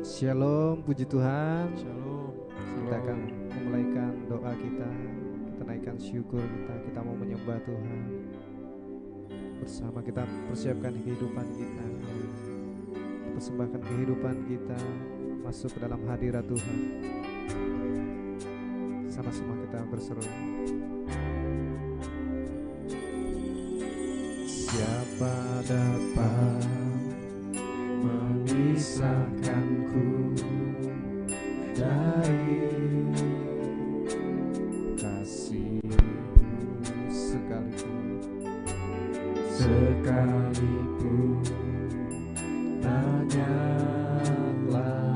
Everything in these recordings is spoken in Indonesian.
Shalom, puji Tuhan. Shalom. Kita akan memulaikan doa kita. Kita naikkan syukur kita. Kita mau menyembah Tuhan. Bersama kita persiapkan kehidupan kita. Persembahkan kehidupan kita masuk ke dalam hadirat Tuhan. Sama-sama kita berseru. Siapa dapat memisahkanku dari kasih-Mu, sekalipun banyaklah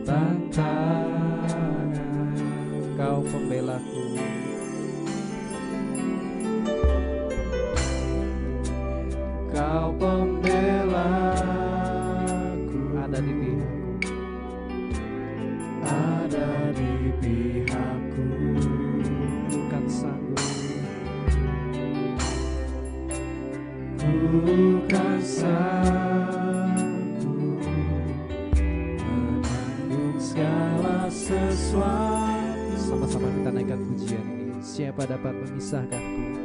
tantangan, Kau pembelaku. Kau pembelaku, ada di pihakku, ada di pihakku. Bukan sanggup, bukan sanggup menanggung segala sesuatu. Sama-sama kita naikkan pujian ini. Siapa dapat memisahkanku?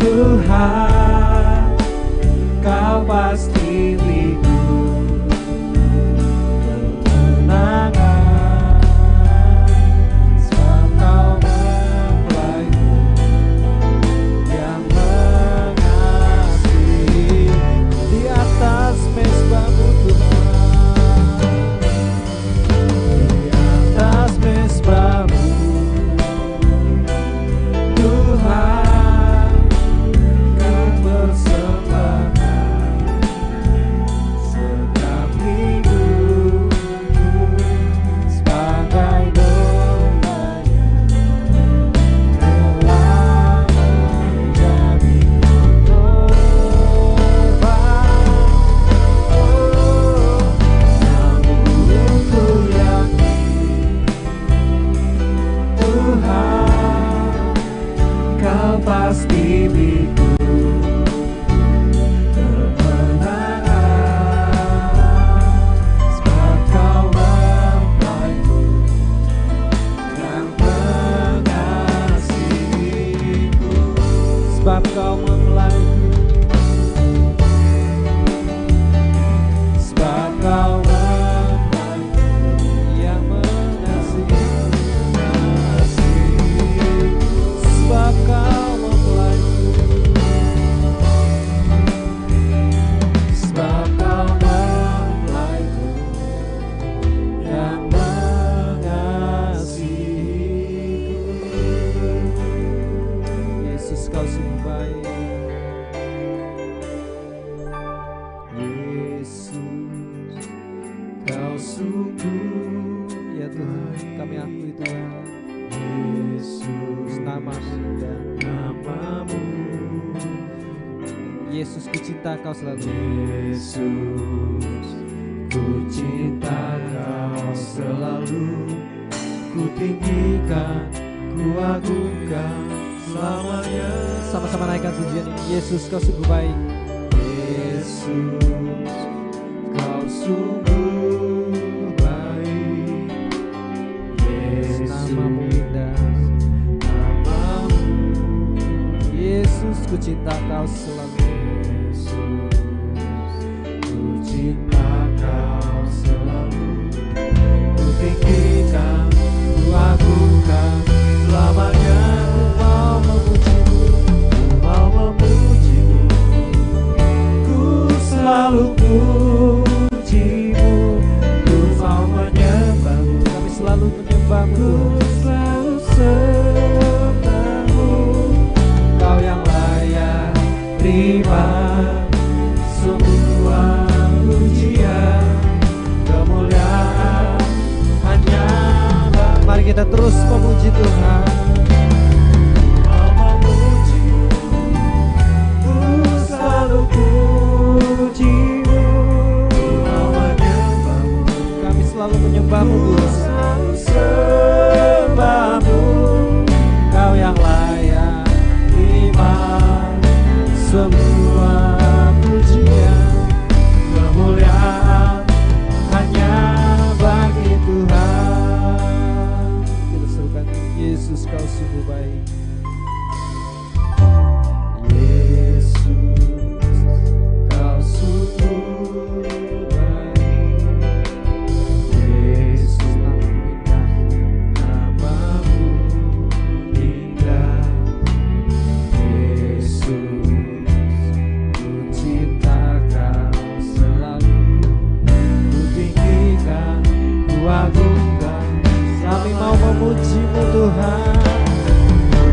Tuhan Kau pasti beriku kemenangan, sebab Kau mempelaiku yang mengasihi. Di atas mezbahmu Tuhan, di atas mezbahmu Tuhan, Kau persembahkan setiap hidupku sebagai domba-Nya, rela menjadi korban. Namun ku yakin Tuhan, Kau pasti beriku kemenangan, sebab Kau mempelaiku yang mengasihiku. Sebab Kau mempelaiku, sebab Kau mempelaiku yang mengasihiku. Sebab Kau mempelaiku, sebab Kau mempelaiku yang mengasihiku. Yesus, Kau sungguh baik. Yesus, Kau sungguh, ya Tuhan, kami akui Tuhan. Yesus, nama-Mu indah, nama-Mu. Yesus, ku cinta Kau selalu. Yesus, ku cinta Kau selalu. Ku tinggikan, ku agungkan selamanya. Sama-sama naikkan pujian ini. Yesus, Kau sungguh baik. Yesus, Kau sungguh baik. Yesus, nama-Mu indah, nama-Mu. Yesus, ku cinta Kau selalu. Yesus, ku cinta Kau selalu. Ku tinggikan, ku agungkan selamanya. Ku mau memuji-Mu, ku mau memuji-Mu. Ku selalu puji-Mu, ku mau menyembah-Mu. Kami selalu menyembah-Mu, ku selalu sembah-Mu. Kau yang layak terima semua pujian, kemuliaan hanya Bapa. Mari kita terus memuji Tuhan. Mau memuji-Mu, ku selalu puji-Mu. Ku mau menyembah-Mu, kami selalu menyembah-Mu Tuhan. Selalu sembah-Mu. Kau yang layak terima semua pujian, kemuliaan hanya bagi Tuhan. Kita serukan, Yesus, Kau sungguh baik. Yesus, Kau sungguh baik. Yesus, nama-Mu indah, nama-Mu indah. Yesus, ku cinta Kau selalu. Ku tinggikan, ku agungkan. Kami mau memuji-Mu Tuhan. Ku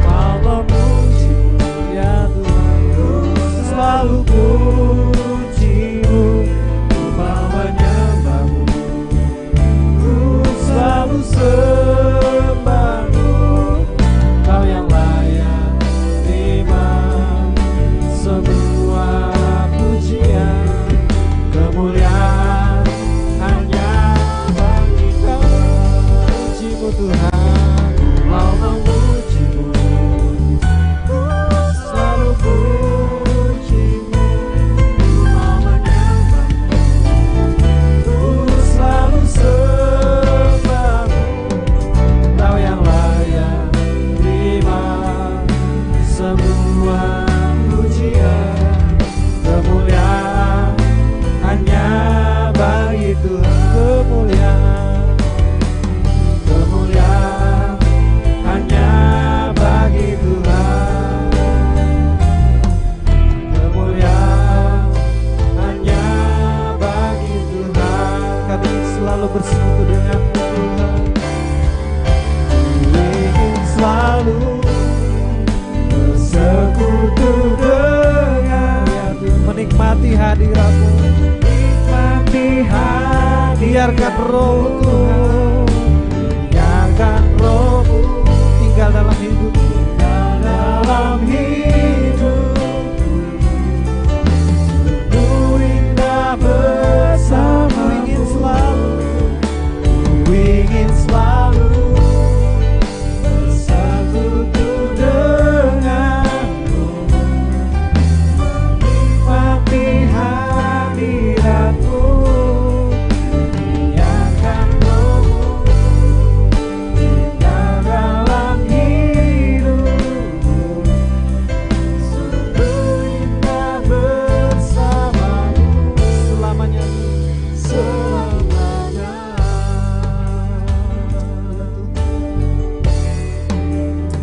menikmati hadirat-Mu. Nikmati hadirat-Mu. Biarkan Roh Tuhan, biarkan Roh-Mu tinggal dalam hidupku, dalam hidupku. Sungguh indah bersama-Mu. Ku ingin selalu bersekutu denganmu, menikmati hadirat-Mu. Biarkan Roh-Mu tinggal dalam hidupku. Sungguh indah bersama-Mu selamanya. selamanya.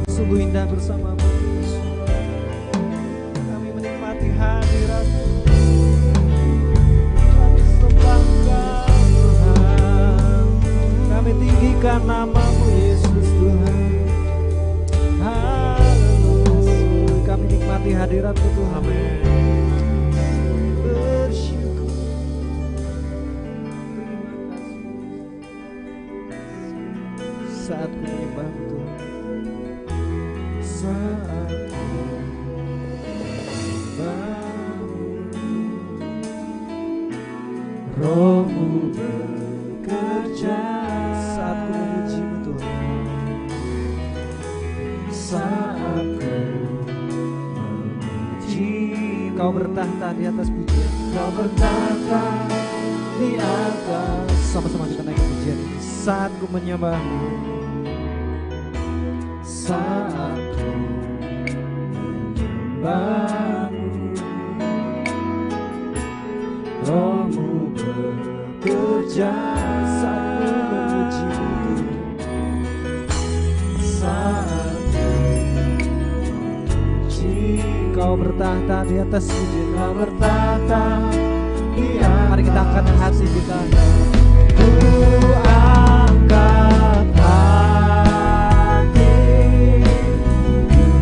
Sungguh indah bersama-Mu. Kami menikmati hadirat-Mu. Kami sembah Engkau Tuhan. Kami tinggikan nama-Mu Yesus Tuhan. Haleluya. Kami nikmati hadirat-Mu Tuhan. Amin. Bersyukur. Terima kasih. Saat ku menyembah-Mu Tuhan. Saat ku menyembah-Mu, Roh-Mu bekerja. saat ku memuji-Mu Tuhan. Saat ku memuji, Kau bertahta di atas pujian. Kau bertahta di atas. Sama-sama kita naik pujian ini. Saat ku menyembah-Mu, Saat ku menyembah-Mu, Roh-Mu bekerja. saat ku memuji-Mu Tuhan. Saat ku memuji, Kau bertahta di atas pujian. Kau bertahta di atas. Mari kita angkat hati kita. Ku angkat hati,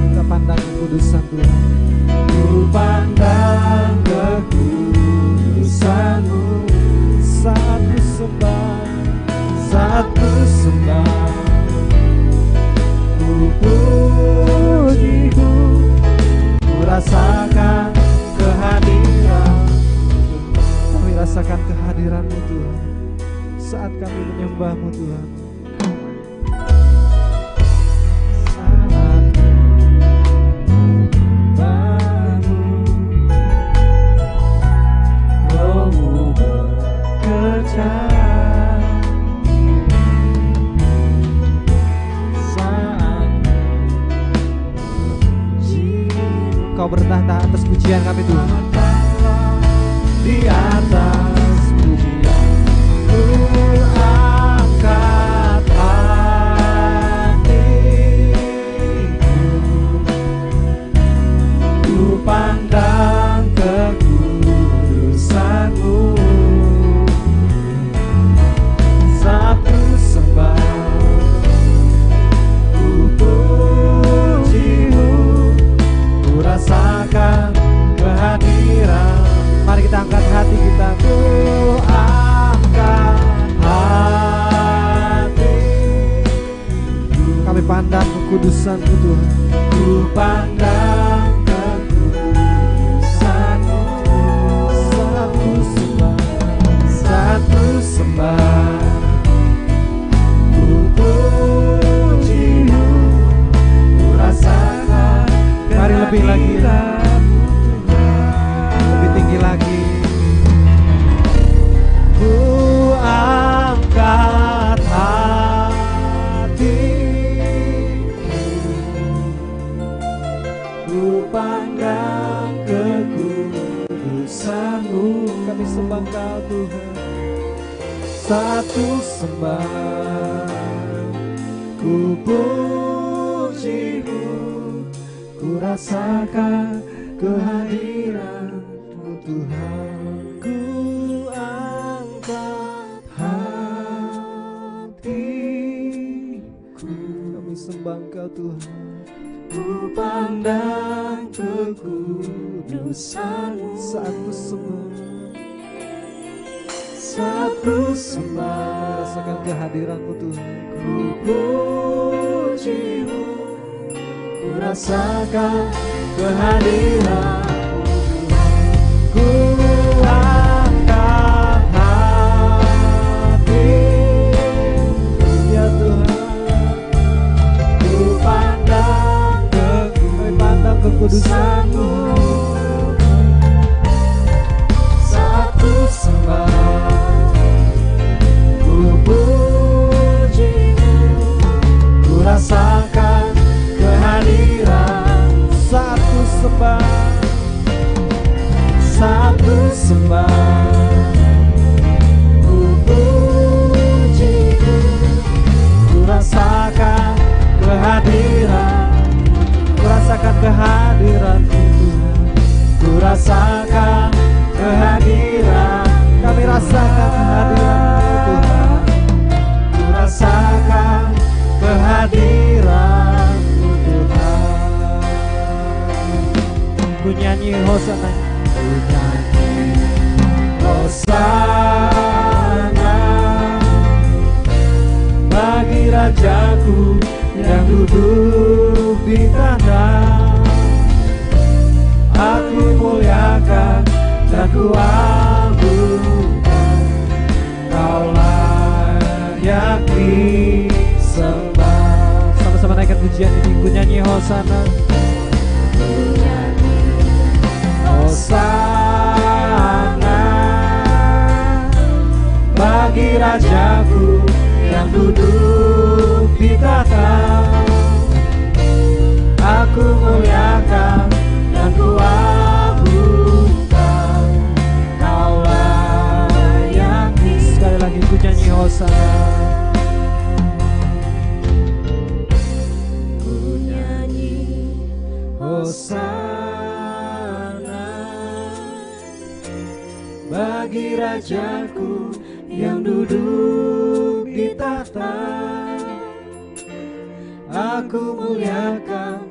Kita pandang kekudusan Tuhan. ku pandang kekudusan-Mu. Saat ku sembah, Saat ku sembah, ku puji-Mu, ku rasakan kehadiran. kami rasakan kehadiran-Mu Tuhan. Saat kami menyembah-Mu Tuhan. Saat ku menyembah-Mu, Roh-Mu bekerja. Saat ku memuji-Mu, Kau bertahta atas pujian kami Tuhan. di atas pujian. Ku angkat hatiku, ku pandang kekudusan-Mu. Saat ku sembah, ku puji-Mu, ku rasakan kehadiran. Mari kita angkat hati kita. Ku angkat hati, Kami pandang kekudusan-Mu Tuhan. ku pandang kekudusan-Mu. Saat ku sembah, Saat ku sembah, ku puji-Mu, ku rasakan Mari lebih lagi. kehadiran-Mu Tuhan. lebih tinggi lagi. Ku angkat hati, ku pandang kekudusan-Mu. Kami sembah Engkau Tuhan. Satu sembah, ku puji-Mu, ku rasakan kehadiran-Mu Tuhan. Ku angkat hatiku, Kami sembah Engkau Tuhan. ku pandang kekudusan-Mu. Saat Saat ku sembah, saat ku sembah, rasakan kehadiran-Mu Tuhan. ku puji-Mu, ku rasakan kehadiran-Mu Tuhan. Ku angkat hati, Ya Tuhan, ku pandang kami pandang kekudusan-Mu. saat ku sembah, ku puji-Mu, ku rasakan kehadiran. Saat ku sembah, Saat ku sembah, ku puji-Mu, ku rasakan kehadiran. ku rasakan kehadiran-Mu Tuhan. Ku rasakan kehadiran. Kami rasakan kehadiran-Mu Tuhan. Ku rasakan kehadiran-Mu Tuhan. Ku nyanyi hosana, Ku nyanyi hosana bagi Rajaku yang duduk di tahta. Aku muliakan dan ku agungkan, Kau layak disembah. sama-sama naikkan pujian ini. Ku nyanyi hosana, Hosana bagi Rajaku yang duduk di tahta. Aku muliakan dan ku agungkan, Kau layak disembah. sekali lagi ku nyanyi hosana. Ku nyanyi hosana bagi Rajaku yang duduk di tahta. Aku muliakan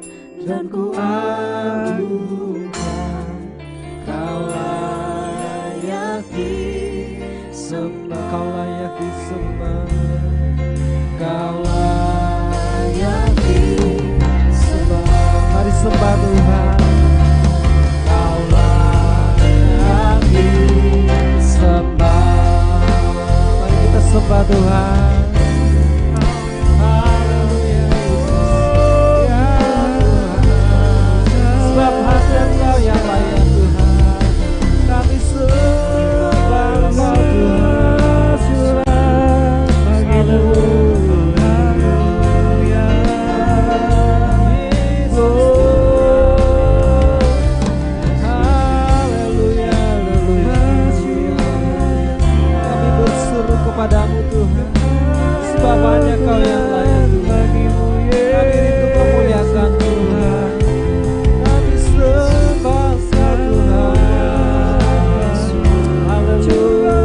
dan ku agungkan, Kau layak disembah. Kau layak disembah. Kau layak disembah. Mari sembah Tuhan. Kau layak disembah. Mari kita sembah Tuhan. Haleluya, Ya Tuhan, sebab hanya Engkau yang layak Tuhan. Kami sembah Engkau Tuhan. Haleluya, Yesus. Haleluya, haleluya. Kami berseru kepadamu Tuhan, sebab hanya Kau yang layak Tuhan. Kami rindu memuliakan Tuhan. Kami sembah Engkau Tuhan. Haleluya.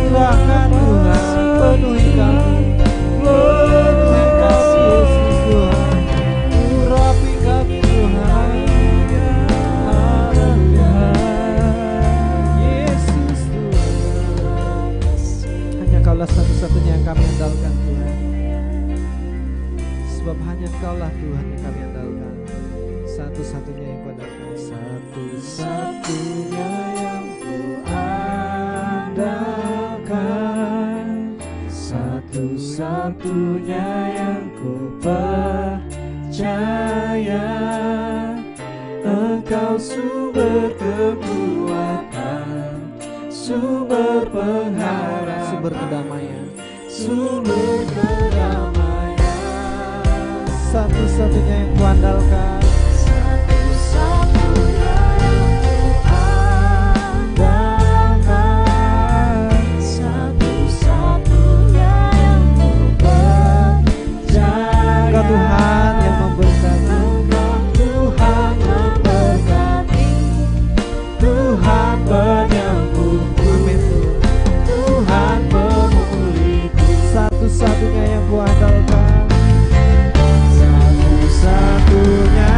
Curahkan Tuhan, penuhi kami. Penuhi kami Yesus Tuhan. Urapi kami Tuhan. Haleluya. Yesus Tuhan. Hanya Kaulah satu-satunya yang kami andalkan Tuhan. Sebab hanya Kaulah Tuhan yang kami andalkan. Satu-satunya yang ku andalkan. Satu-satunya yang ku andalkan, satu-satunya yang ku percaya. Engkau sumber kekuatan, sumber pengharapan, Sumber kedamaian. sumber kedamaian. Satu-satunya yang ku andalkan. Satu-satunya yang ku andalkan, satu-satunya yang ku percaya. Engkau Tuhan yang memberkati. Engkau Tuhan memberkati, Tuhan penyembuhku, Amin Tuhan. Tuhan pemulihku. Satu-satunya yang ku andalkan. Satu-satunya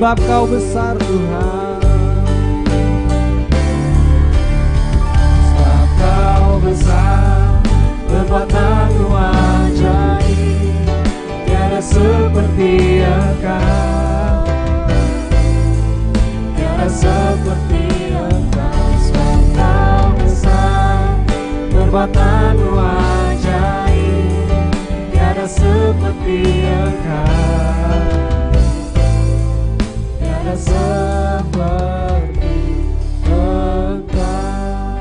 sebab Kau besar Tuhan. Sebab Kau besar, perbuatan-Mu ajaib, tiada seperti Engkau, tiada seperti Engkau. Sebab Kau besar, perbuatan-Mu ajaib, tiada seperti Engkau, tiada seperti Engkau.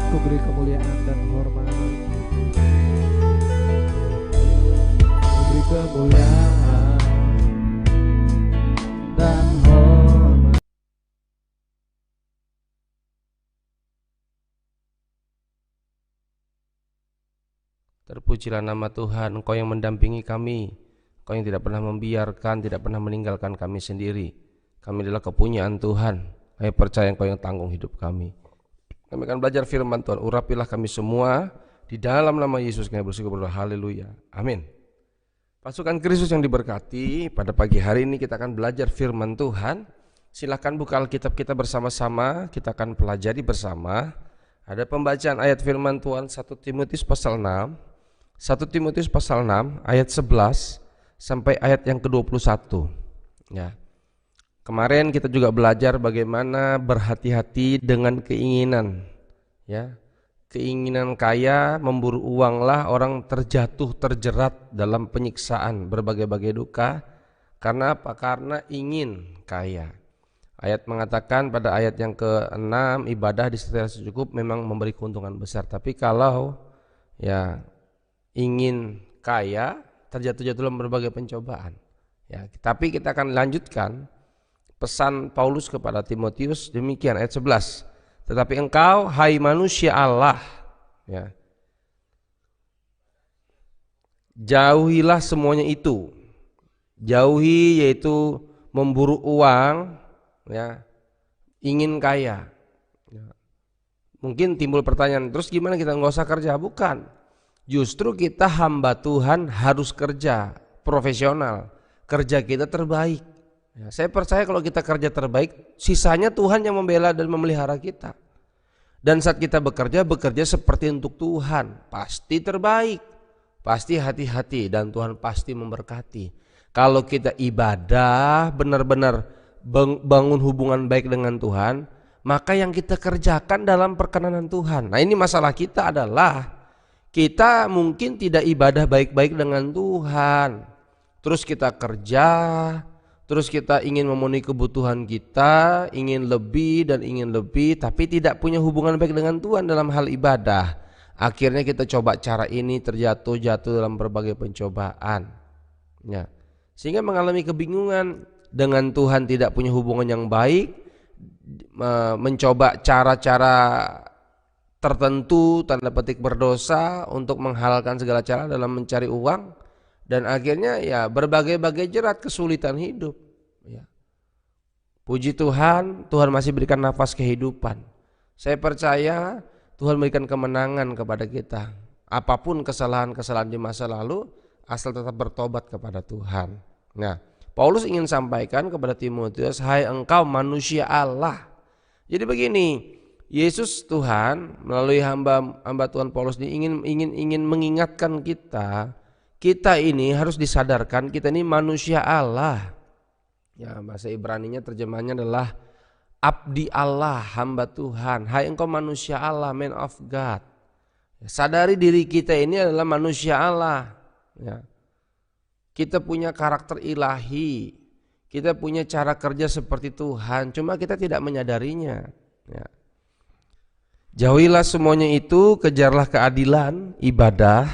Ku beri kemuliaan dan hormat, ku beri kemuliaan dan hormat. Terpujilah nama Tuhan, Engkau yang mendampingi kami, Engkau yang tidak pernah membiarkan, tidak pernah meninggalkan kami sendiri. Kami adalah kepunyaan Tuhan. Kami percaya Engkau yang tanggung hidup kami. Kami akan belajar firman Tuhan. Urapilah kami semua di dalam nama Yesus. Kami bersyukur, haleluya, amin. Pasukan Kristus yang diberkati, pada pagi hari ini kita akan belajar firman Tuhan. Silakan buka Alkitab kita bersama-sama, kita akan pelajari bersama. Ada pembacaan ayat firman Tuhan 1 Timotius pasal 6, 1 Timotius pasal 6 ayat 11 sampai ayat yang ke-21. Ya. Kemarin kita juga belajar bagaimana berhati-hati dengan keinginan, ya. Keinginan kaya, memburu uanglah orang terjatuh terjerat dalam penyiksaan berbagai-bagai duka. Karena apa? Karena ingin kaya. Ayat mengatakan pada ayat yang ke-6, ibadah disertai rasa cukup memang memberi keuntungan besar. Tapi kalau ya ingin kaya, terjatuh dalam berbagai pencobaan. Ya, tapi kita akan lanjutkan pesan Paulus kepada Timotius demikian ayat 11. Tetapi engkau hai manusia Allah, ya, jauhilah semuanya itu. Jauhi yaitu memburu uang, ya, ingin kaya. Ya. Mungkin timbul pertanyaan, terus gimana kita nggak usah kerja? Bukan. Justru kita hamba Tuhan harus kerja profesional. Kerja kita terbaik. Ya, saya percaya kalau kita kerja terbaik, sisanya Tuhan yang membela dan memelihara kita. Dan saat kita bekerja seperti untuk Tuhan, pasti terbaik, pasti hati-hati dan Tuhan pasti memberkati. Kalau kita ibadah, benar-benar bangun hubungan baik dengan Tuhan, maka yang kita kerjakan dalam perkenanan Tuhan. Nah, ini masalah kita adalah kita mungkin tidak ibadah baik-baik dengan Tuhan. Terus kita kerja, terus kita ingin memenuhi kebutuhan kita, ingin lebih dan ingin lebih, tapi tidak punya hubungan baik dengan Tuhan dalam hal ibadah. Akhirnya kita coba cara ini, jatuh dalam berbagai pencobaan. Ya. Sehingga mengalami kebingungan, dengan Tuhan tidak punya hubungan yang baik, mencoba cara-cara tertentu, tanda petik berdosa untuk menghalalkan segala cara dalam mencari uang. Dan akhirnya ya berbagai-bagai jerat kesulitan hidup, ya. Puji Tuhan, Tuhan masih berikan nafas kehidupan. Saya percaya Tuhan berikan kemenangan kepada kita. Apapun kesalahan-kesalahan di masa lalu, asal tetap bertobat kepada Tuhan. Nah, Paulus ingin sampaikan kepada Timotius, hai engkau manusia Allah. Jadi begini, Yesus Tuhan melalui hamba Tuhan Paulus ini ingin mengingatkan kita ini harus disadarkan kita ini manusia Allah. Ya, bahasa Ibraninya terjemahannya adalah abdi Allah, hamba Tuhan. Hai engkau manusia Allah, man of God. Ya, sadari diri kita ini adalah manusia Allah. Ya. Kita punya karakter ilahi, kita punya cara kerja seperti Tuhan, cuma kita tidak menyadarinya. Ya. Jauhilah semuanya itu, kejarlah keadilan, ibadah,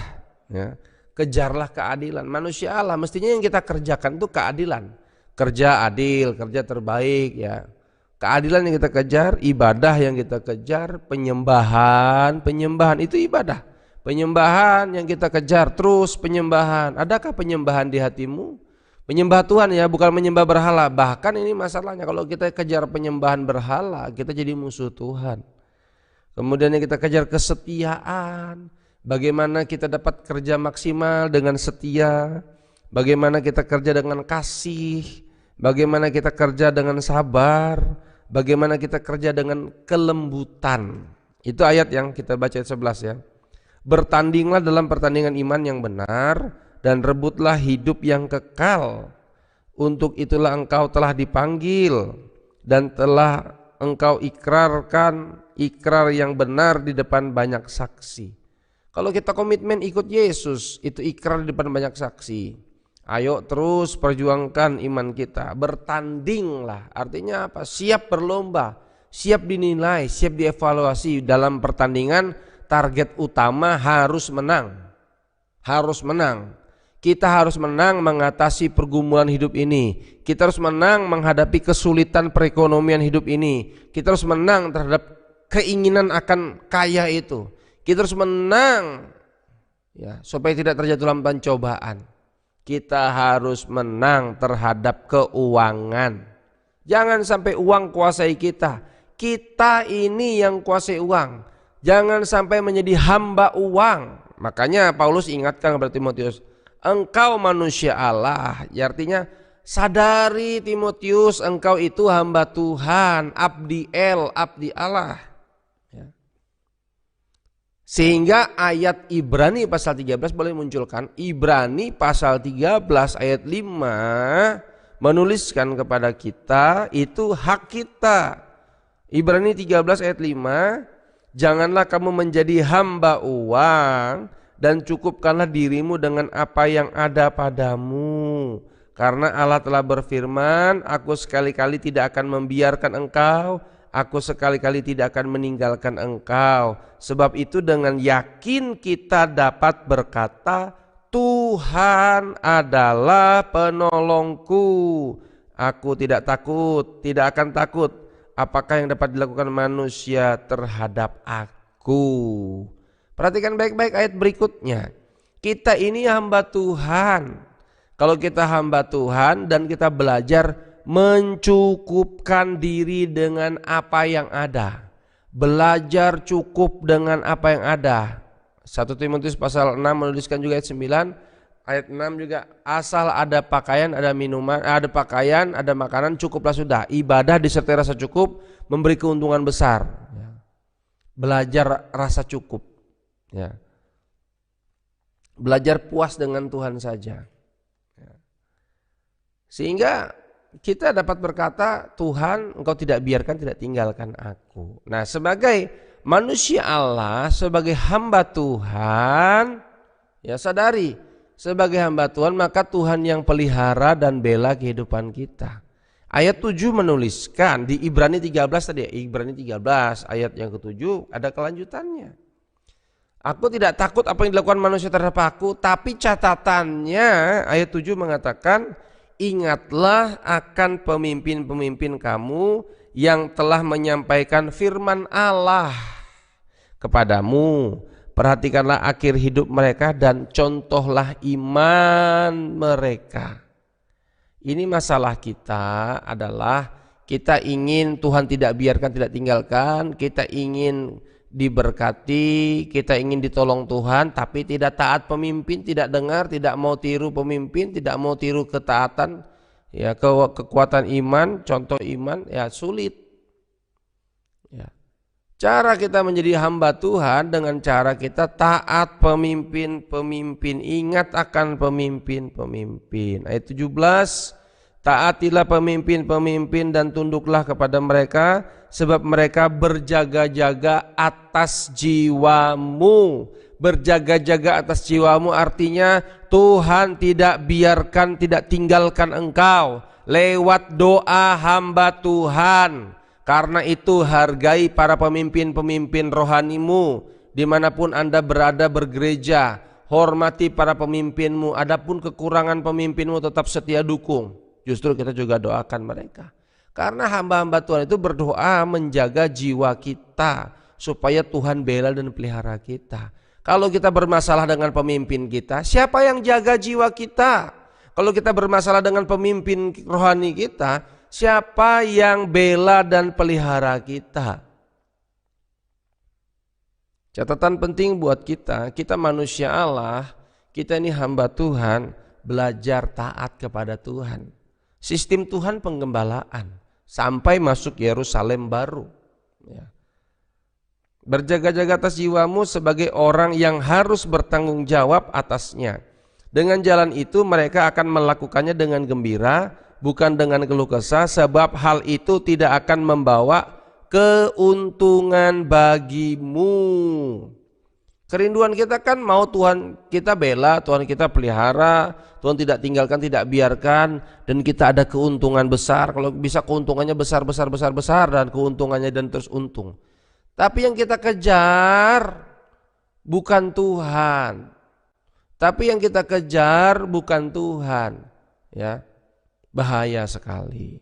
ya. Kejarlah keadilan. Manusia Allah mestinya yang kita kerjakan itu keadilan. Kerja adil, kerja terbaik, ya. Keadilan yang kita kejar, ibadah yang kita kejar, penyembahan itu ibadah. Penyembahan yang kita kejar terus penyembahan. Adakah penyembahan di hatimu? Penyembah Tuhan ya, bukan menyembah berhala. Bahkan ini masalahnya kalau kita kejar penyembahan berhala, kita jadi musuh Tuhan. Kemudian yang kita kejar kesetiaan. Bagaimana kita dapat kerja maksimal dengan setia, bagaimana kita kerja dengan kasih, bagaimana kita kerja dengan sabar, bagaimana kita kerja dengan kelembutan. Itu ayat yang kita baca ayat 11 ya. Bertandinglah dalam pertandingan iman yang benar dan rebutlah hidup yang kekal. Untuk itulah engkau telah dipanggil dan telah engkau ikrarkan ikrar yang benar di depan banyak saksi. Kalau kita komitmen ikut Yesus, itu ikrar di depan banyak saksi. Ayo terus perjuangkan iman kita, bertandinglah. Artinya apa? Siap berlomba, siap dinilai, siap dievaluasi. Dalam pertandingan target utama harus menang. Harus menang. Kita harus menang mengatasi pergumulan hidup ini. Kita harus menang menghadapi kesulitan perekonomian hidup ini. Kita harus menang terhadap keinginan akan kaya itu. Kita harus menang ya, supaya tidak terjatuh dalam pencobaan. Kita harus menang terhadap keuangan. Jangan sampai uang kuasai kita. Kita ini yang kuasai uang. Jangan sampai menjadi hamba uang. Makanya Paulus ingatkan kepada Timotius, engkau manusia Allah. Ya, artinya sadari Timotius, engkau itu hamba Tuhan, abdi Allah. Sehingga ayat Ibrani pasal 13 boleh munculkan. Ibrani pasal 13 ayat 5 menuliskan kepada kita itu hak kita. Ibrani 13 ayat 5, janganlah kamu menjadi hamba uang dan cukupkanlah dirimu dengan apa yang ada padamu. Karena Allah telah berfirman, aku sekali-kali tidak akan membiarkan engkau, aku sekali-kali tidak akan meninggalkan engkau. Sebab itu dengan yakin kita dapat berkata, Tuhan adalah penolongku. Aku tidak takut, tidak akan takut. Apakah yang dapat dilakukan manusia terhadap aku? Perhatikan baik-baik ayat berikutnya. Kita ini hamba Tuhan. Kalau kita hamba Tuhan dan kita belajar mencukupkan diri dengan apa yang ada, belajar cukup dengan apa yang ada. 1 Timotius pasal 6 menuliskan juga ayat 9, ayat 6 juga, asal ada pakaian, ada minuman, ada pakaian, ada makanan, cukuplah sudah. Ibadah disertai rasa cukup memberi keuntungan besar. Belajar rasa cukup, ya. Belajar puas dengan Tuhan saja, ya. Sehingga kita dapat berkata, Tuhan, engkau tidak biarkan, tidak tinggalkan aku. Nah, sebagai manusia Allah, sebagai hamba Tuhan, ya sadari, sebagai hamba Tuhan maka Tuhan yang pelihara dan bela kehidupan kita. Ayat 7 menuliskan di Ibrani 13 tadi, Ibrani 13 ayat yang ke-7 ada kelanjutannya. Aku tidak takut apa yang dilakukan manusia terhadap aku, tapi catatannya ayat 7 mengatakan, ingatlah akan pemimpin-pemimpin kamu yang telah menyampaikan firman Allah kepadamu. Perhatikanlah akhir hidup mereka dan contohlah iman mereka. Ini masalah kita adalah kita ingin Tuhan tidak biarkan, tidak tinggalkan, kita ingin diberkati, kita ingin ditolong Tuhan, tapi tidak taat pemimpin, tidak dengar, tidak mau tiru pemimpin, tidak mau tiru ketaatan, ya, kekuatan iman, contoh iman, ya sulit. Ya. Cara kita menjadi hamba Tuhan dengan cara kita taat pemimpin-pemimpin, ingat akan pemimpin-pemimpin. Ayat 17, taatilah pemimpin-pemimpin dan tunduklah kepada mereka, sebab mereka berjaga-jaga atas jiwamu. Berjaga-jaga atas jiwamu artinya Tuhan tidak biarkan, tidak tinggalkan engkau lewat doa hamba Tuhan. Karena itu hargai para pemimpin-pemimpin rohanimu dimanapun Anda berada bergereja. Hormati para pemimpinmu, adapun kekurangan pemimpinmu tetap setia dukung. Justru kita juga doakan mereka. Karena hamba-hamba Tuhan itu berdoa menjaga jiwa kita supaya Tuhan bela dan pelihara kita. Kalau kita bermasalah dengan pemimpin kita, siapa yang jaga jiwa kita? Kalau kita bermasalah dengan pemimpin rohani kita, siapa yang bela dan pelihara kita? Catatan penting buat kita, kita manusia Allah, kita ini hamba Tuhan, belajar taat kepada Tuhan. Sistem Tuhan penggembalaan sampai masuk Yerusalem baru. Ya. Berjaga-jaga atas jiwamu sebagai orang yang harus bertanggung jawab atasnya. Dengan jalan itu mereka akan melakukannya dengan gembira, bukan dengan keluh kesah, sebab hal itu tidak akan membawa keuntungan bagimu. Kerinduan kita kan mau Tuhan kita bela, Tuhan kita pelihara, Tuhan tidak tinggalkan, tidak biarkan, dan kita ada keuntungan besar. Kalau bisa keuntungannya besar dan keuntungannya dan terus untung. Tapi yang kita kejar bukan Tuhan. Tapi yang kita kejar bukan Tuhan, ya. Bahaya sekali.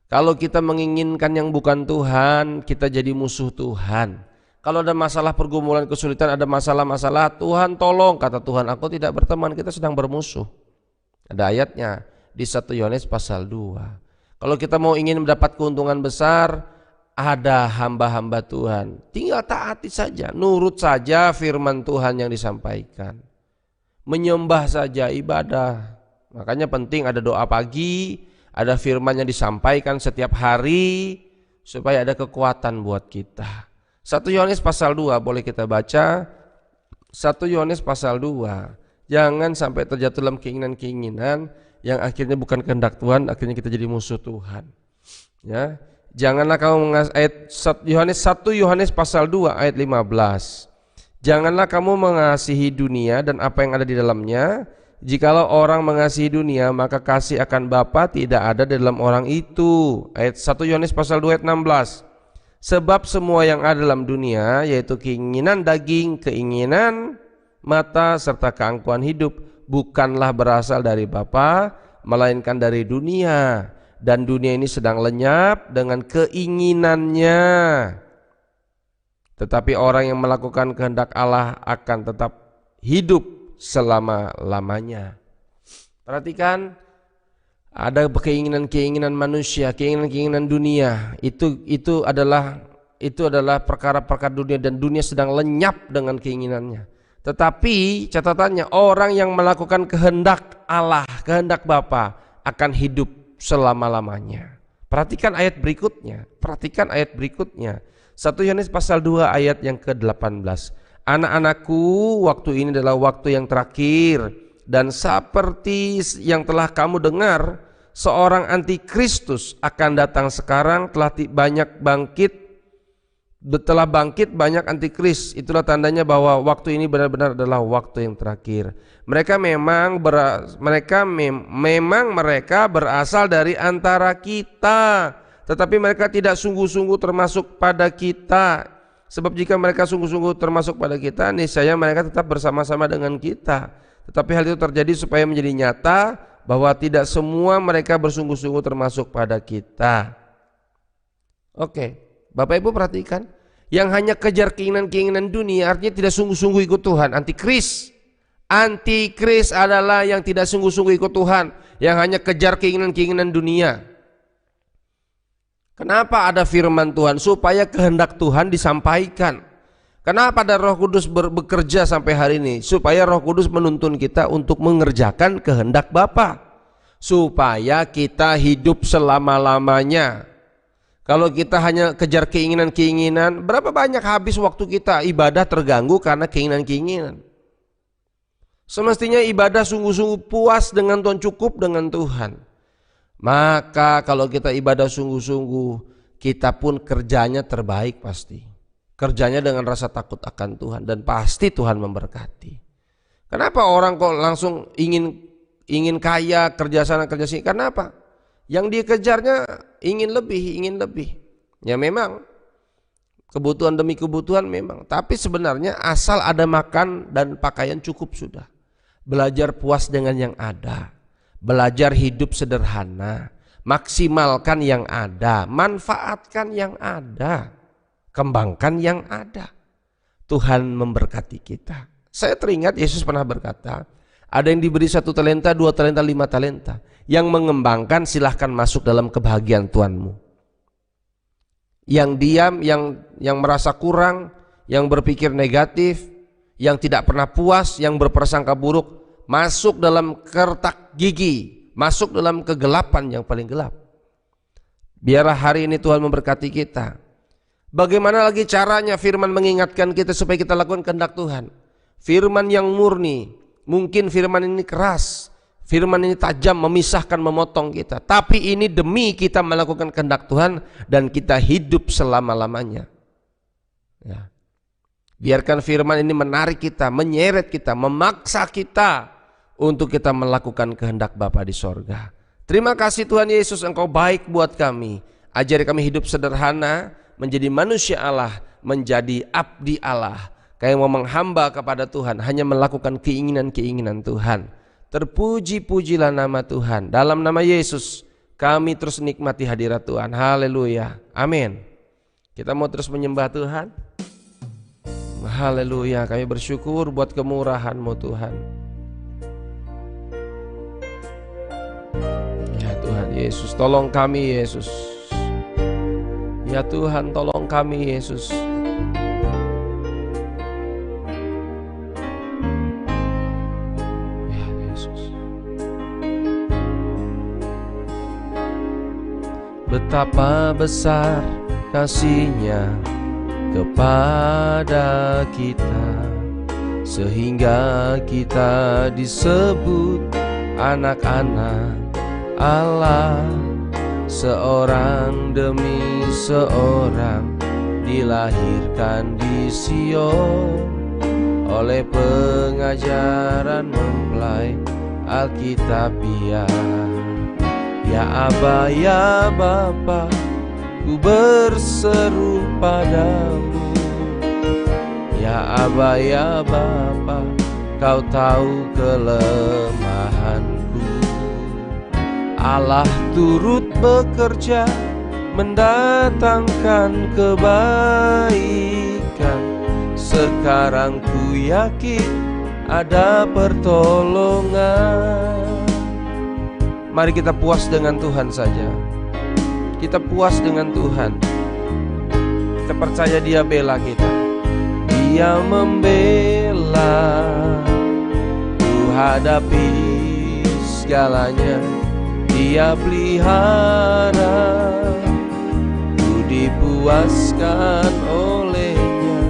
Kalau kita menginginkan yang bukan Tuhan, kita jadi musuh Tuhan. Kalau ada masalah pergumulan, kesulitan, ada masalah-masalah, Tuhan tolong, kata Tuhan, aku tidak berteman, kita sedang bermusuh. Ada ayatnya di 1 Yohanes pasal 2. Kalau kita mau ingin mendapat keuntungan besar, ada hamba-hamba Tuhan, tinggal taati saja, nurut saja firman Tuhan yang disampaikan. Menyembah saja, ibadah. Makanya penting ada doa pagi, ada firman yang disampaikan setiap hari supaya ada kekuatan buat kita. 1 Yohanes pasal 2 boleh kita baca. 1 Yohanes pasal 2. Jangan sampai terjatuh dalam keinginan-keinginan yang akhirnya bukan kehendak Tuhan, akhirnya kita jadi musuh Tuhan. Ya. Janganlah kamu ayat 1 Yohanes pasal 2 ayat 15. Janganlah kamu mengasihi dunia dan apa yang ada di dalamnya. Jikalau orang mengasihi dunia, maka kasih akan Bapa tidak ada di dalam orang itu. Ayat 1 Yohanes pasal 2 ayat 16. Sebab semua yang ada dalam dunia, yaitu keinginan daging, keinginan mata, serta keangkuhan hidup, bukanlah berasal dari Bapa, melainkan dari dunia. Dan dunia ini sedang lenyap dengan keinginannya. Tetapi orang yang melakukan kehendak Allah akan tetap hidup selama-lamanya. Perhatikan, ada keinginan-keinginan manusia, keinginan-keinginan dunia. Itu adalah perkara-perkara dunia, dan dunia sedang lenyap dengan keinginannya. Tetapi catatannya, orang yang melakukan kehendak Allah, kehendak Bapa, akan hidup selama-lamanya. Perhatikan ayat berikutnya. 1 Yohanes pasal 2 ayat yang ke-18. Anak-anakku, waktu ini adalah waktu yang terakhir, dan seperti yang telah kamu dengar, seorang antikristus akan datang sekarang, telah bangkit banyak antikris. Itulah tandanya bahwa waktu ini benar-benar adalah waktu yang terakhir. Mereka berasal dari antara kita, tetapi mereka tidak sungguh-sungguh termasuk pada kita. Sebab jika mereka sungguh-sungguh termasuk pada kita, niscaya mereka tetap bersama-sama dengan kita. Tetapi hal itu terjadi supaya menjadi nyata bahwa tidak semua mereka bersungguh-sungguh termasuk pada kita. Oke, Bapak Ibu perhatikan, yang hanya kejar keinginan-keinginan dunia artinya tidak sungguh-sungguh ikut Tuhan. Antikris adalah yang tidak sungguh-sungguh ikut Tuhan, yang hanya kejar keinginan-keinginan dunia. Kenapa ada firman Tuhan? Supaya kehendak Tuhan disampaikan. Kenapa ada Roh Kudus bekerja sampai hari ini? Supaya Roh Kudus menuntun kita untuk mengerjakan kehendak Bapa, supaya kita hidup selama-lamanya. Kalau kita hanya kejar keinginan-keinginan, berapa banyak habis waktu kita ibadah terganggu karena keinginan-keinginan. Semestinya ibadah sungguh-sungguh puas dengan Tuhan, cukup dengan Tuhan. Maka kalau kita ibadah sungguh-sungguh, kita pun kerjanya terbaik pasti. Kerjanya dengan rasa takut akan Tuhan, dan pasti Tuhan memberkati. Kenapa orang kok langsung ingin kaya, kerja sana kerja sini? Kenapa? Yang dia kejarnya ingin lebih. Ya memang kebutuhan demi kebutuhan memang, tapi sebenarnya asal ada makan dan pakaian cukup sudah. Belajar puas dengan yang ada. Belajar hidup sederhana, maksimalkan yang ada, manfaatkan yang ada, kembangkan yang ada. Tuhan memberkati kita. Saya teringat Yesus pernah berkata, ada yang diberi 1 talenta, 2 talenta, 5 talenta. Yang mengembangkan silahkan masuk dalam kebahagiaan Tuhanmu. Yang diam, yang merasa kurang, yang berpikir negatif, yang tidak pernah puas, yang berprasangka buruk, masuk dalam kertak gigi, masuk dalam kegelapan yang paling gelap. Biarlah hari ini Tuhan memberkati kita. Bagaimana lagi caranya firman mengingatkan kita supaya kita lakukan kehendak Tuhan? Firman yang murni, mungkin firman ini keras, firman ini tajam, memisahkan, memotong kita. Tapi ini demi kita melakukan kehendak Tuhan dan kita hidup selama-lamanya. Ya. Biarkan firman ini menarik kita, menyeret kita, memaksa kita untuk kita melakukan kehendak Bapa di sorga. Terima kasih Tuhan Yesus, Engkau baik buat kami. Ajari kami hidup sederhana, menjadi manusia Allah, menjadi abdi Allah. Kami mau menghamba kepada Tuhan, hanya melakukan keinginan-keinginan Tuhan. Terpuji-pujilah nama Tuhan. Dalam nama Yesus, kami terus nikmati hadirat Tuhan. Haleluya. Amin. Kita mau terus menyembah Tuhan. Haleluya. Kami bersyukur buat kemurahan-Mu Tuhan. Ya Tuhan Yesus, tolong kami Yesus. Ya Tuhan, tolong kami Yesus. Ya Yesus. Betapa besar kasih-Nya kepada kita, sehingga kita disebut anak-anak Allah. Seorang demi seorang dilahirkan di Sion, oleh pengajaran mempelai Alkitabiah. Ya Aba, ya Bapa, ku berseru padamu. Ya Aba, ya Bapa, Kau tahu kelemahanku. Allah turut bekerja mendatangkan kebaikan. Sekarang ku yakin ada pertolongan. Mari kita puas dengan Tuhan saja. Kita puas dengan Tuhan. Kita percaya Dia bela kita. Dia membela, ku hadapi segalanya. Dia pelihara, ku dipuaskan olehnya.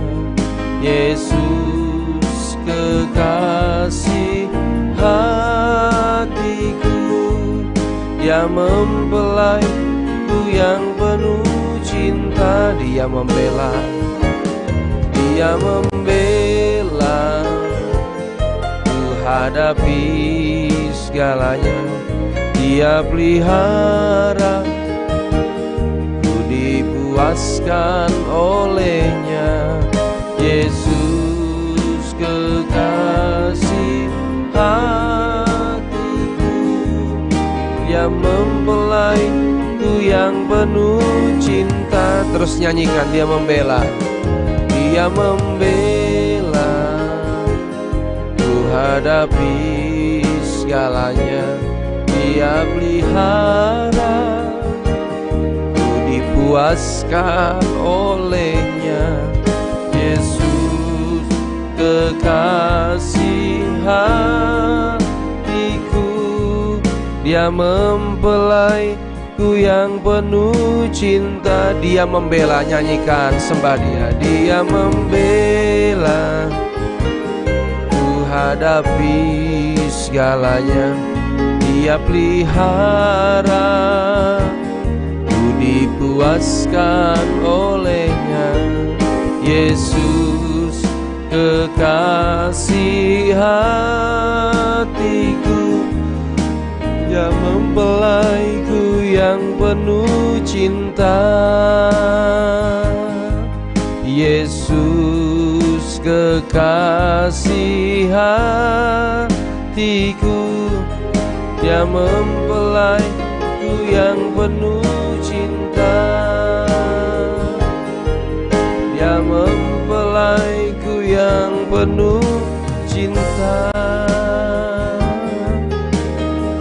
Yesus kekasih hatiku, Dia mempelai ku yang penuh cinta. Dia membela, Dia membela, ku hadapi segalanya. Dia pelihara, ku dipuaskan olehnya. Yesus kekasih hatiku, Dia mempelai ku yang penuh cinta. Terus nyanyikan, Dia membela, Dia membela, ku hadapi segalanya. Dia pelihara, ku dipuaskan olehnya. Yesus kekasih hatiku, Dia mempelai ku yang penuh cinta. Dia membela, nyanyikan, sembah Dia. Dia membela, ku hadapi segalanya. Dia pelihara, ku dipuaskan olehnya. Yesus kekasih hatiku, Dia mempelai ku yang penuh cinta. Yesus kekasih hatiku, Dia mempelai ku yang penuh cinta. Dia mempelai ku yang penuh cinta.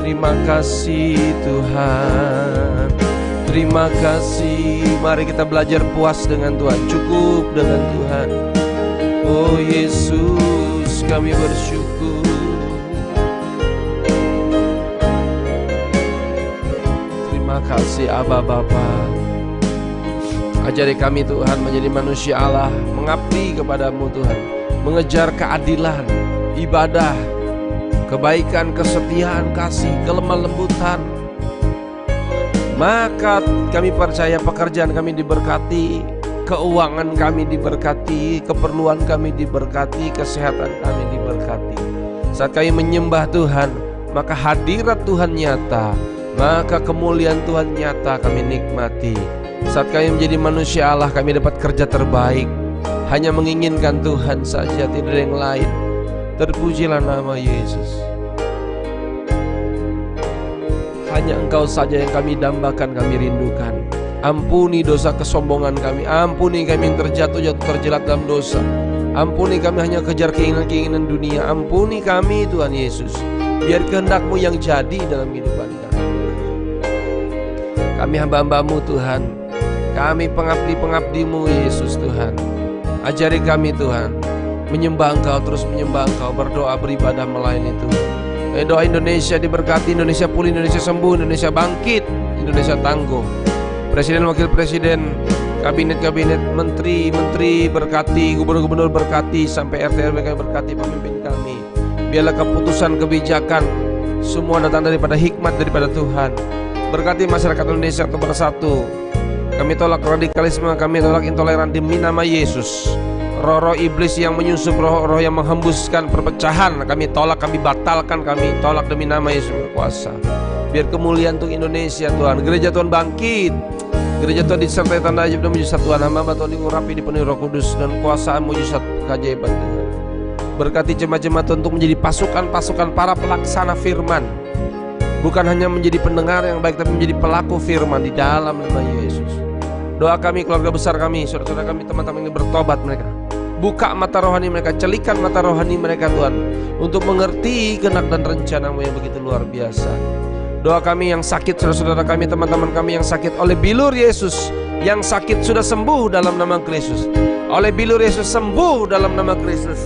Terima kasih Tuhan, terima kasih. Mari kita belajar puas dengan Tuhan, cukup dengan Tuhan. Oh Yesus, kami bersyukur. Terima kasih Aba Bapa. Ajari kami Tuhan menjadi manusia Allah, mengabdi kepadamu Tuhan, mengejar keadilan, ibadah, kebaikan, kesetiaan, kasih, kelemah lembutan. Maka kami percaya pekerjaan kami diberkati, keuangan kami diberkati, keperluan kami diberkati, kesehatan kami diberkati. Saat kami menyembah Tuhan, maka hadirat Tuhan nyata, maka kemuliaan Tuhan nyata kami nikmati. Saat kami menjadi manusia Allah, kami dapat kerja terbaik, hanya menginginkan Tuhan saja, tidak ada yang lain. Terpujilah nama Yesus. Hanya Engkau saja yang kami dambakan, kami rindukan. Ampuni dosa kesombongan kami, ampuni kami yang terjatuh terjerat dalam dosa. Ampuni kami hanya kejar keinginan-keinginan dunia. Ampuni kami Tuhan Yesus, biar kehendak-Mu yang jadi dalam kehidupan kami. Kami hamba-hamba-Mu Tuhan, kami pengabdi-pengabdi-Mu Yesus Tuhan. Ajari kami Tuhan menyembah Engkau, terus menyembah Engkau, berdoa, beribadah, melayani Tuhan. Doa Indonesia diberkati, Indonesia pulih, Indonesia sembuh, Indonesia bangkit, Indonesia tangguh. Presiden, wakil presiden, kabinet-kabinet, menteri-menteri berkati, gubernur-gubernur berkati, sampai RT RW kami berkati, pemimpin kami. Biarlah keputusan, kebijakan semua datang daripada hikmat daripada Tuhan. Berkati masyarakat Indonesia untuk bersatu. Kami tolak radikalisme, kami tolak intoleran demi nama Yesus. Roh-roh iblis yang menyusup, roh-roh yang menghembuskan perpecahan, kami tolak, kami batalkan, kami tolak demi nama Yesus berkuasa. Biar kemuliaan untuk Indonesia Tuhan. Gereja Tuhan bangkit, gereja Tuhan disertai tanda ajaib dan mujizat Tuhan. Hamba Tuhan diurapi, dipenuhi Roh Kudus dan kuasa mujizat keajaiban Tuhan. Berkati jemaat-jemaat Tuhan untuk menjadi pasukan-pasukan para pelaksana firman, bukan hanya menjadi pendengar yang baik, tapi menjadi pelaku firman di dalam nama Yesus. Doa kami, keluarga besar kami, saudara-saudara kami, teman-teman yang bertobat mereka. Buka mata rohani mereka, celikan mata rohani mereka Tuhan, untuk mengerti kehendak dan rencana-Mu yang begitu luar biasa. Doa kami yang sakit, saudara-saudara kami, teman-teman kami yang sakit oleh bilur Yesus, yang sakit sudah sembuh dalam nama Kristus. Oleh bilur Yesus sembuh dalam nama Kristus.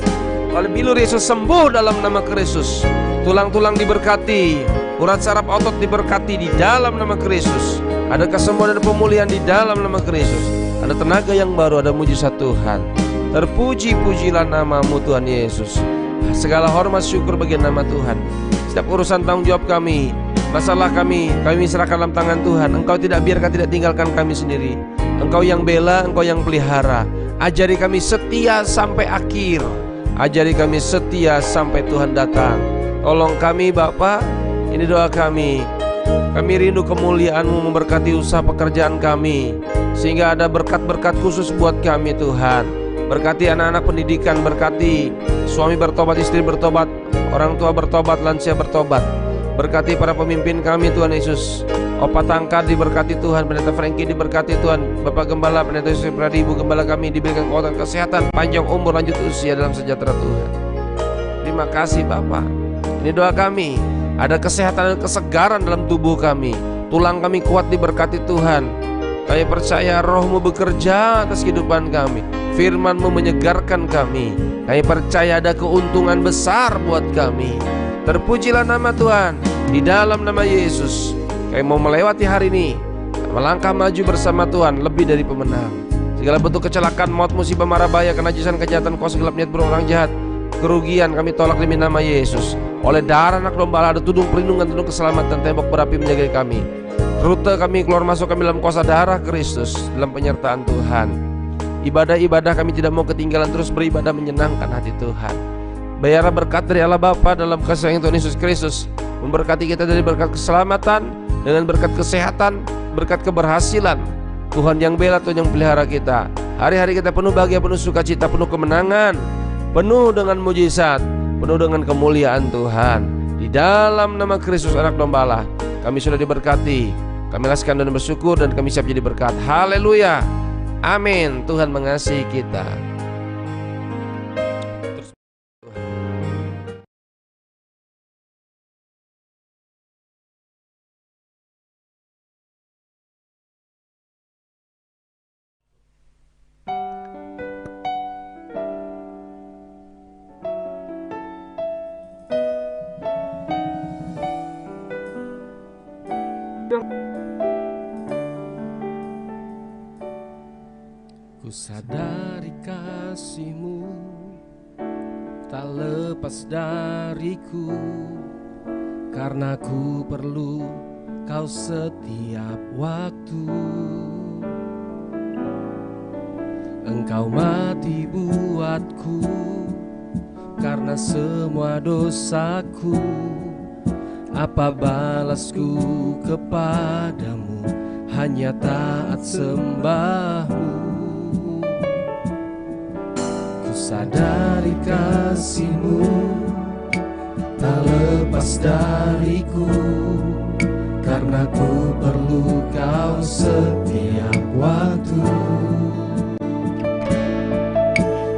Oleh bilur Yesus sembuh dalam nama Kristus. Tulang-tulang diberkati, urat saraf otot diberkati di dalam nama Kristus. Ada kesembuhan dan pemulihan di dalam nama Kristus. Ada tenaga yang baru, ada mujizat Tuhan. Terpuji-pujilah nama-Mu Tuhan Yesus. Segala hormat syukur bagi nama Tuhan. Setiap urusan tanggung jawab kami, masalah kami serahkan dalam tangan Tuhan. Engkau tidak biarkan, tidak tinggalkan kami sendiri. Engkau yang bela, Engkau yang pelihara. Ajari kami setia sampai akhir. Ajari kami setia sampai Tuhan datang. Tolong kami Bapa, ini doa kami. Kami rindu kemuliaan-Mu memberkati usaha pekerjaan kami, sehingga ada berkat-berkat khusus buat kami Tuhan. Berkati anak-anak pendidikan, berkati suami bertobat, istri bertobat, orang tua bertobat, lansia bertobat. Berkati para pemimpin kami Tuhan Yesus. Opa Tangkar diberkati Tuhan, Pendeta Frankie diberkati Tuhan, Bapak Gembala, Pendeta Yusuf Pradi, Ibu Gembala kami diberikan kekuatan, kesehatan, panjang umur, lanjut usia dalam sejahtera Tuhan. Terima kasih Bapak. Ini doa kami, ada kesehatan dan kesegaran dalam tubuh kami. Tulang kami kuat diberkati Tuhan. Kami percaya Roh-Mu bekerja atas kehidupan kami. Firman-Mu menyegarkan kami. Kami percaya ada keuntungan besar buat kami. Terpujilah nama Tuhan. Di dalam nama Yesus kami mau melewati hari ini, melangkah maju bersama Tuhan, lebih dari pemenang. Segala bentuk kecelakaan, maut, musibah, mara bahaya, kenajisan, kejahatan, kuasa gelap, niat buruk orang jahat, kerugian kami tolak demi nama Yesus. Oleh darah anak domba ada tudung perlindungan, tudung keselamatan, tembok berapi menjaga kami. Rute kami keluar masuk kami dalam kuasa darah Kristus, dalam penyertaan Tuhan. Ibadah-ibadah kami tidak mau ketinggalan, terus beribadah menyenangkan hati Tuhan. Bayarlah berkat dari Allah Bapa dalam kasih sayang Tuhan Yesus Kristus, memberkati kita dari berkat keselamatan, dengan berkat kesehatan, berkat keberhasilan. Tuhan yang bela, Tuhan yang pelihara kita. Hari-hari kita penuh bahagia, penuh sukacita, penuh kemenangan, penuh dengan mujizat, penuh dengan kemuliaan Tuhan. Di dalam nama Kristus anak domba Allah, kami sudah diberkati. Kami laskan dan bersyukur, dan kami siap jadi berkat. Haleluya, amin. Tuhan mengasihi kita. Ku sadari kasih-Mu tak lepas dariku, karena ku perlu Kau setiap waktu. Engkau mati buatku karena semua dosaku. Apa balasku kepadamu? Hanya taat sembahmu. Ku sadari kasih-Mu tak lepas dariku, karena ku perlu Kau setiap waktu.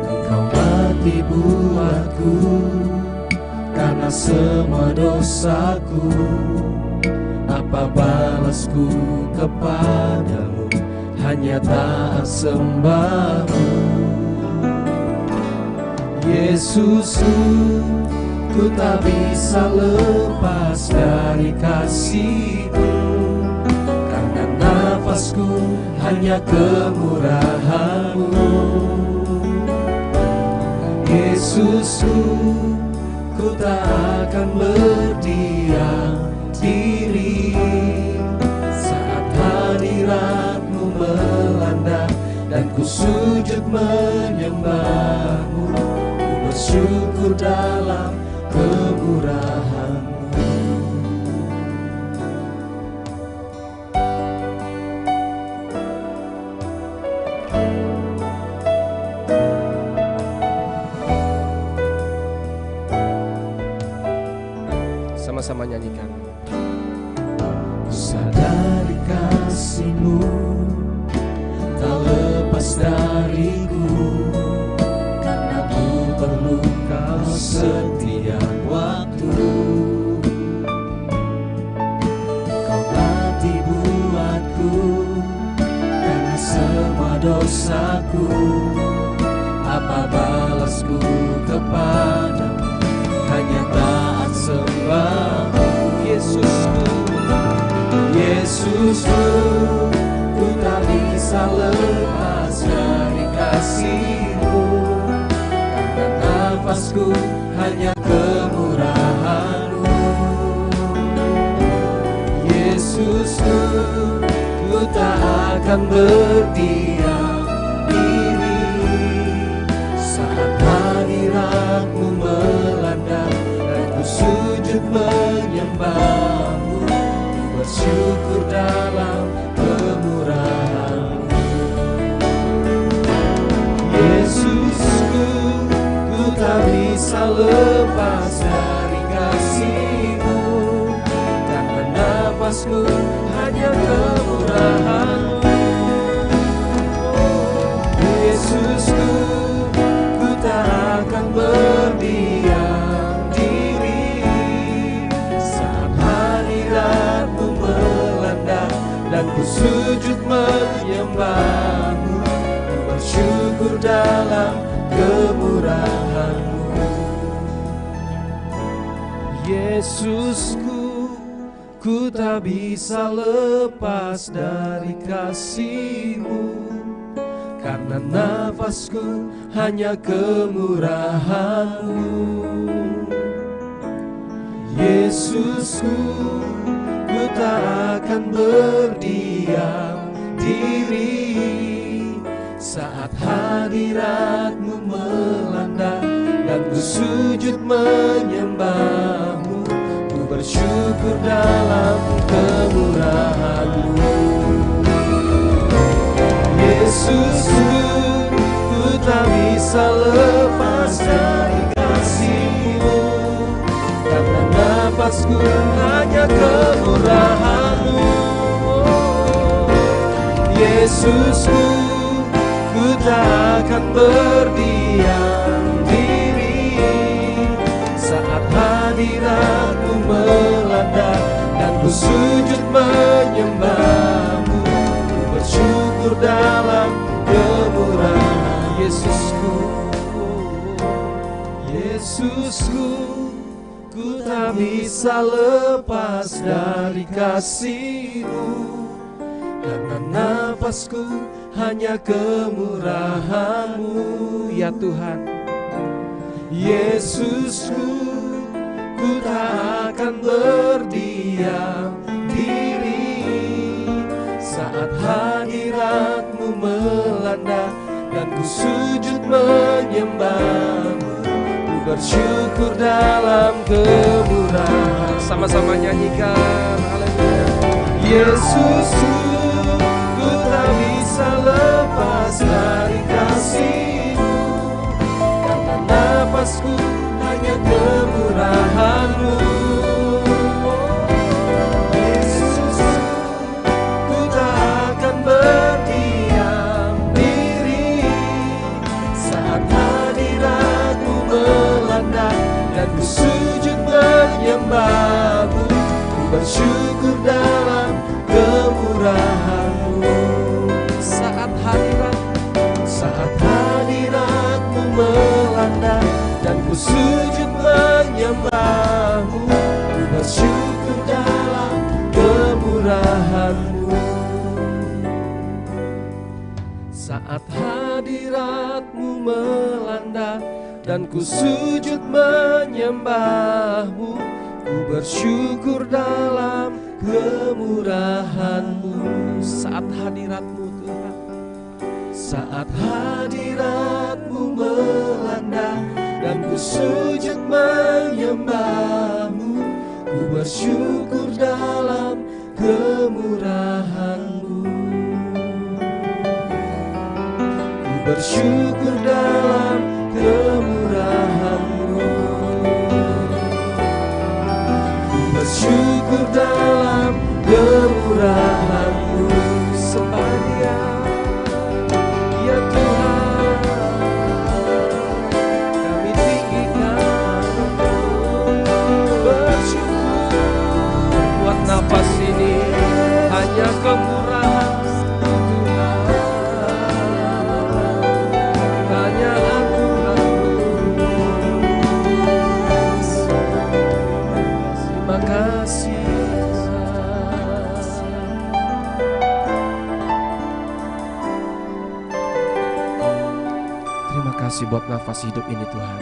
Engkau mati buatku karena semua dosaku. Apa balasku kepadamu? Hanya taat sembahmu. Yesusku, ku tak bisa lepas dari kasih-Mu, karena nafasku hanya kemurahan-Mu. Yesusku, ku tak akan berdiam diri saat hadirat-Mu melanda dan ku sujud menyembah-Mu. Ku bersyukur dalam kemurahan-Mu. Sama-sama nyanyikan. Ku sadari kasih-Mu tak lepas dariku, karena ku perlu Kau setiap waktu. Kau mati buatku karena semua dosaku. Apa balasku kepadamu? Hanya taat sembahmu. Yesusku, Yesusku, ku tak bisa lepas dari kasih-Mu, karena nafasku hanya kemurahan-Mu. Yesusku, ku tak akan berdiam diri saat hadirat-Mu melanda dan ku sujud menyembah-Mu. Ku bersyukur dalam kemurahan-Mu. Yesusku, ku tak bisa lepas dari kasih-Mu, karena nafasku hanya kemurahan-Mu. Yesusku, ku tak akan berdiam diri saat hadirat-Mu melanda dan ku sujud menyembah-Mu. Ku bersyukur dalam kemurahan-Mu. Yesusku, ku tak bisa lepas dari kasih-Mu, karena nafasku hanya kemurahan-Mu. Yesusku, ku tak akan berdiam diri saat hadirat-Mu melanda dan ku sujud menyembah-Mu. Ku bersyukur dalam kemurahan-Mu. Yesusku, ku tak bisa lepas dari kasih-Mu, karena nafasku hanya kemurahan-Mu. Yesusku, ku tak akan berdiam diri saat hadirat-Mu melanda dan ku sujud menyembah-Mu. Ku bersyukur dalam kemurahan. Yesusku, Yesusku, ku tak bisa lepas dari kasih-Mu, karena nafasku hanya kemurahan-Mu. Ya Tuhan, Yesusku, ku tak akan berdiam diri saat hadirat-Mu melanda dan ku sujud menyembah-Mu. Ku bersyukur dalam kemurahan. Sama-sama nyanyikan, haleluya. Yesusku, ku tak bisa lepas dari kasih-Mu, karena nafasku hanya kemurahan-Mu. Yesusku, ku tak akan berdiam diri saat hadirat-Mu melanda dan ku sujud menyembah-Mu. Ku bersyukur dalam kemurahan-Mu. Saat hadirat-Mu melanda dan ku sujud menyembah-Mu. Ku bersyukur dalam kemurahan-Mu. Saat hadirat-Mu melanda dan ku sujud menyembah-Mu. Ku bersyukur dalam kemurahan-Mu. Saat hadirat-Mu Tuhan, saat hadirat-Mu melanda dan ku sujud menyembah-Mu. Ku bersyukur dalam kemurahan-Mu. Ku bersyukur dalam kemurahan-Mu. Ku bersyukur dalam kemurahan-Mu. Sembah Dia, ya Tuhan, kami tinggikan Engkau. Bersyukur buat nafas ini hanya kemurahan Tuhan, hanya anugerah-Mu. Terima kasih Tuhan. Terima kasih buat nafas hidup ini Tuhan.